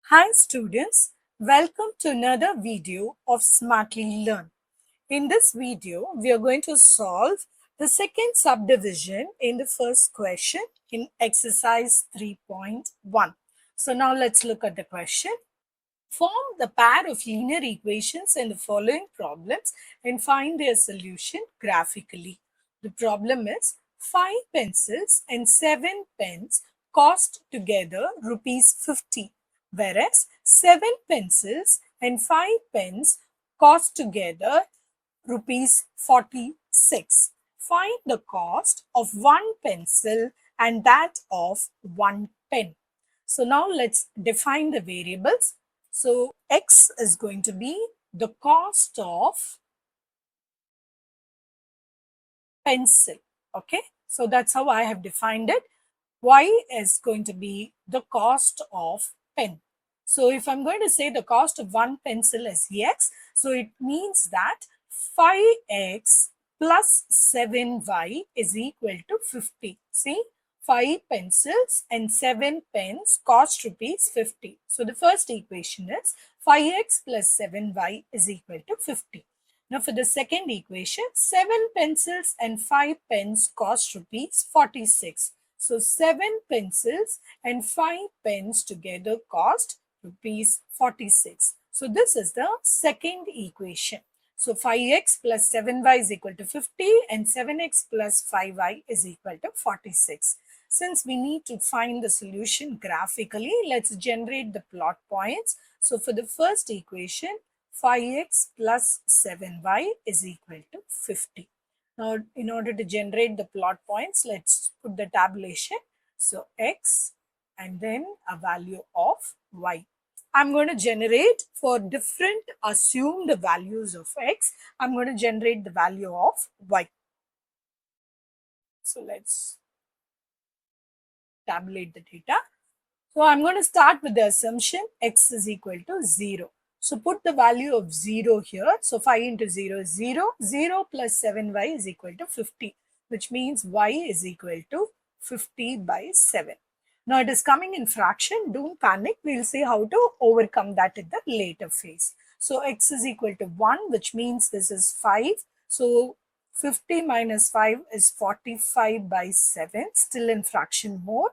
Hi students, welcome to another video of Smartly Learn. In this video, we are going to solve the second subdivision in the first question in exercise 3.1. So now let's look at the question. Form the pair of linear equations in the following problems and find their solution graphically. The problem is 5 pencils and 7 pens cost together rupees 50, whereas 7 pencils and 5 pens cost together rupees 46. Find the cost of one pencil and that of one pen. So now let's define the variables. So X is going to be the cost of pencil. Okay, so that's how I have defined it. Y is going to be the cost of pen. So if I'm going to say the cost of one pencil is X, so it means that 5X plus 7Y is equal to 50. See, 5 pencils and 7 pens cost rupees 50. So the first equation is 5X plus 7Y is equal to 50. Now for the second equation, 7 pencils and 5 pens cost rupees 46. So 7 pencils and 5 pens together cost rupees 46. So this is the second equation. So 5x plus 7y is equal to 50 and 7x plus 5y is equal to 46. Since we need to find the solution graphically, let's generate the plot points. So for the first equation, 5x plus 7y is equal to 50. Now, in order to generate the plot points, let's put the tabulation. So, x and then a value of y. I'm going to generate for different assumed values of x. I'm going to generate the value of y. So, let's tabulate the data. So, I'm going to start with the assumption x is equal to 0. So, put the value of 0 here. So, 5 into 0 is 0. 0 plus 7y is equal to 50, which means y is equal to 50 by 7. Now, it is coming in fraction. Don't panic. We'll see how to overcome that in the later phase. So, x is equal to 1, which means this is 5. So, 50 minus 5 is 45 by 7, still in fraction mode.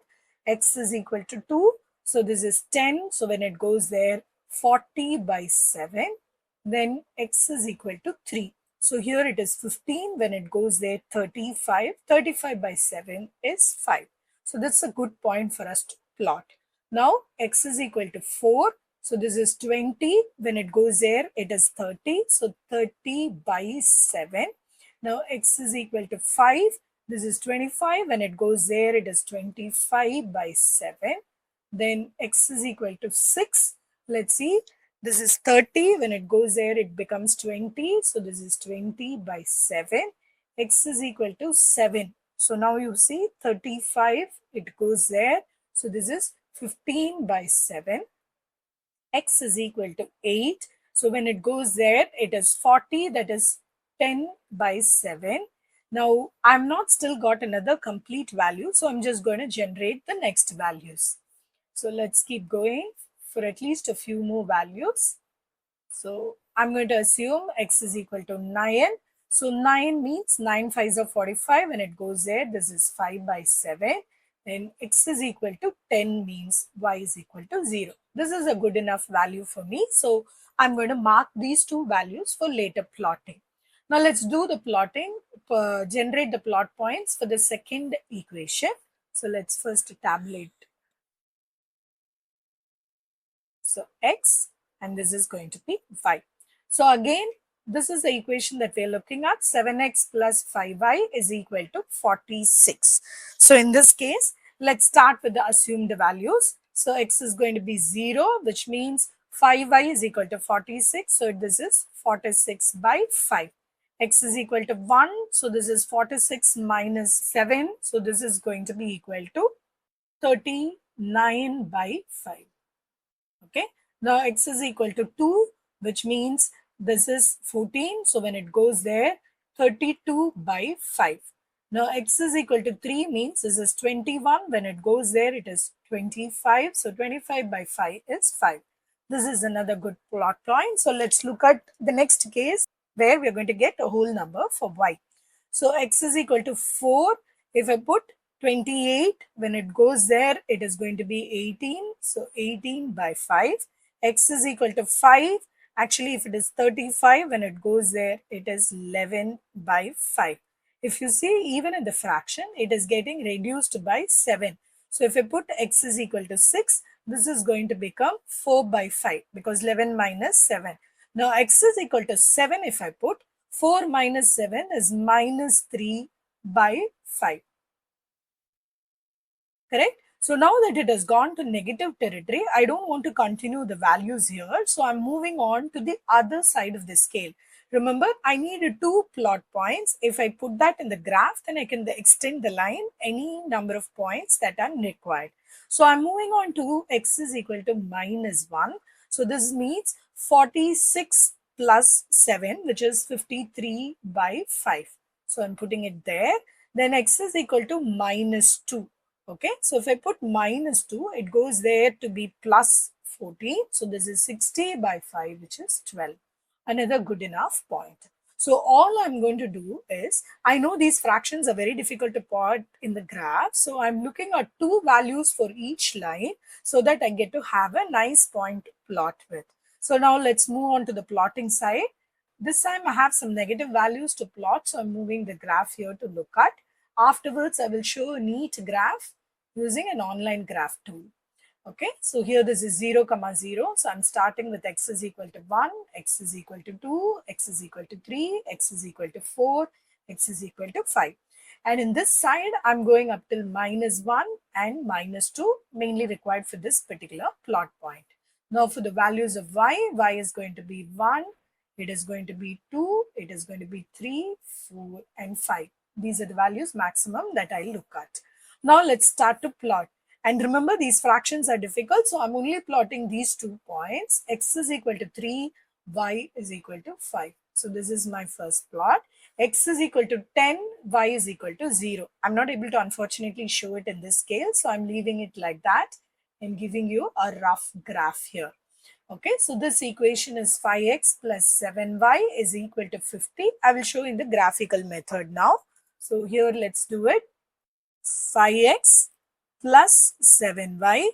X is equal to 2. So this is 10. So when it goes there, 40 by 7. Then x is equal to 3. So here it is 15. When it goes there, 35. 35 by 7 is 5. So that's a good point for us to plot. Now x is equal to 4. So this is 20. When it goes there, it is 30. So 30 by 7. Now x is equal to 5. This is 25. When it goes there, it is 25 by 7. Then x is equal to 6. Let's see. This is 30. When it goes there, it becomes 20. So this is 20 by 7. X is equal to 7. So now you see 35. It goes there. So this is 15 by 7. X is equal to 8. So when it goes there, it is 40. That is 10 by 7. Now, I'm not still got another complete value. So I'm just going to generate the next values. So let's keep going for at least a few more values. So I'm going to assume x is equal to 9. So 9 means 9 5s are 45. When it goes there, this is 5 by 7. Then x is equal to 10 means y is equal to 0. This is a good enough value for me. So I'm going to mark these two values for later plotting. Now let's do the plotting, generate the plot points for the second equation. So let's first tabulate. So x, and this is going to be 5. So again, this is the equation that we're looking at. 7x plus 5y is equal to 46. So in this case, let's start with the assumed values. So x is going to be 0, which means 5y is equal to 46. So this is 46 by 5. X is equal to 1. So this is 46 minus 7. So this is going to be equal to 39 by 5. Okay, now x is equal to 2, which means this is 14. So when it goes there, 32 by 5. Now x is equal to 3 means this is 21. When it goes there, it is 25. So 25 by 5 is 5. This is another good plot point. So let's look at the next case where we are going to get a whole number for y. So x is equal to 4. If I put 28, when it goes there, it is going to be 18. So 18 by 5. X is equal to 5. Actually, if it is 35, when it goes there, it is 11 by 5. If you see, even in the fraction, it is getting reduced by 7. So if I put x is equal to 6, this is going to become 4 by 5 because 11 minus 7. Now x is equal to 7 if I put, 4 minus 7 is minus 3 by 5. Correct? So now that it has gone to negative territory, I don't want to continue the values here. So I'm moving on to the other side of the scale. Remember, I need 2 plot points. If I put that in the graph, then I can extend the line any number of points that are required. So I'm moving on to x is equal to minus 1. So this means 46 plus 7, which is 53 by 5. So I'm putting it there. Then x is equal to minus 2. Okay, so if I put minus 2, it goes there to be plus 14. So this is 60 by 5, which is 12. Another good enough point. So all I'm going to do is, I know these fractions are very difficult to plot in the graph. So I'm looking at 2 values for each line so that I get to have a nice point to plot with. So now let's move on to the plotting side. This time I have some negative values to plot. So I'm moving the graph here to look at. Afterwards, I will show a neat graph using an online graph tool. Okay, so here this is 0, 0. So I'm starting with x is equal to 1, x is equal to 2, x is equal to 3, x is equal to 4, x is equal to 5. And in this side, I'm going up till minus 1 and minus 2, mainly required for this particular plot point. Now for the values of y is going to be 1, it is going to be 2, it is going to be 3, 4, and 5. These are the values maximum that I look at. Now let's start to plot. And remember, these fractions are difficult, so I'm only plotting these 2 points. X is equal to 3, y is equal to 5. So this is my first plot. X is equal to 10, y is equal to 0. I'm not able to unfortunately show it in this scale, so I'm leaving it like that and giving you a rough graph here. Okay, so this equation is 5x plus 7y is equal to 50. I will show in the graphical method now. So here let's do it. 5x plus 7y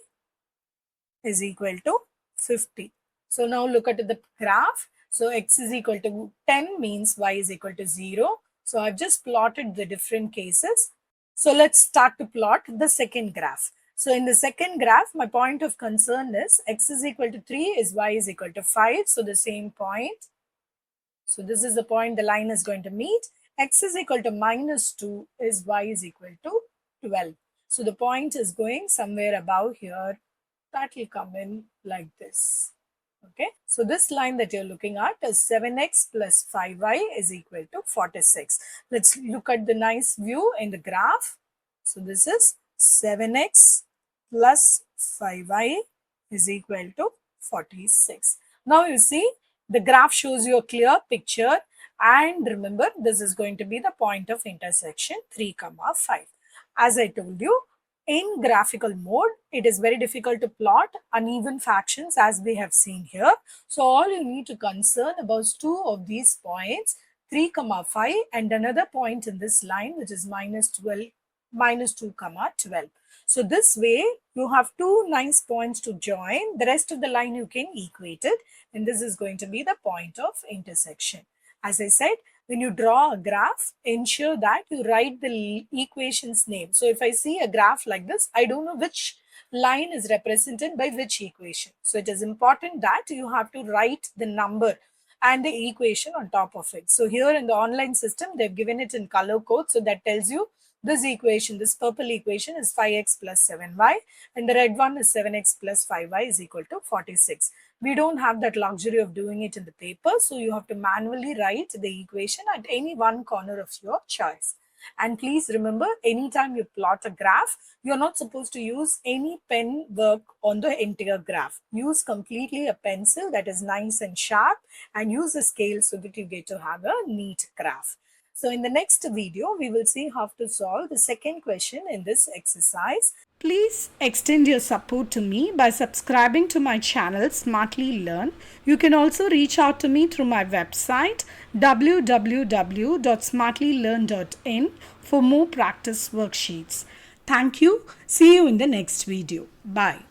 is equal to 50. So now look at the graph. So x is equal to 10 means y is equal to 0. So I've just plotted the different cases. So let's start to plot the second graph. So in the second graph, my point of concern is x is equal to 3 is y is equal to 5. So the same point. So this is the point the line is going to meet. X is equal to minus 2 is y is equal to 12. So the point is going somewhere above here. That will come in like this. Okay, so this line that you're looking at is 7x plus 5y is equal to 46. Let's look at the nice view in the graph. So this is 7x plus 5y is equal to 46. Now you see the graph shows you a clear picture, and remember this is going to be the point of intersection 3, 5. As I told you, in graphical mode, it is very difficult to plot uneven fractions as we have seen here. So all you need to concern about 2 of these points, 3, 5 and another point in this line which is minus 12, minus 2, 12. So this way you have 2 nice points to join. The rest of the line you can equate it, and this is going to be the point of intersection. As I said, when you draw a graph, ensure that you write the equation's name. So if I see a graph like this, I don't know which line is represented by which equation. So it is important that you have to write the number and the equation on top of it. So here in the online system, they've given it in color code. So that tells you this equation, this purple equation is 5x plus 7y, and the red one is 7x plus 5y is equal to 46. We don't have that luxury of doing it in the paper, so you have to manually write the equation at any one corner of your choice. And please remember, anytime you plot a graph, you're not supposed to use any pen work on the entire graph. Use completely a pencil that is nice and sharp, and use a scale so that you get to have a neat graph. So in the next video, we will see how to solve the second question in this exercise. Please extend your support to me by subscribing to my channel Smartly Learn. You can also reach out to me through my website www.smartlylearn.in for more practice worksheets. Thank you. See you in the next video. Bye.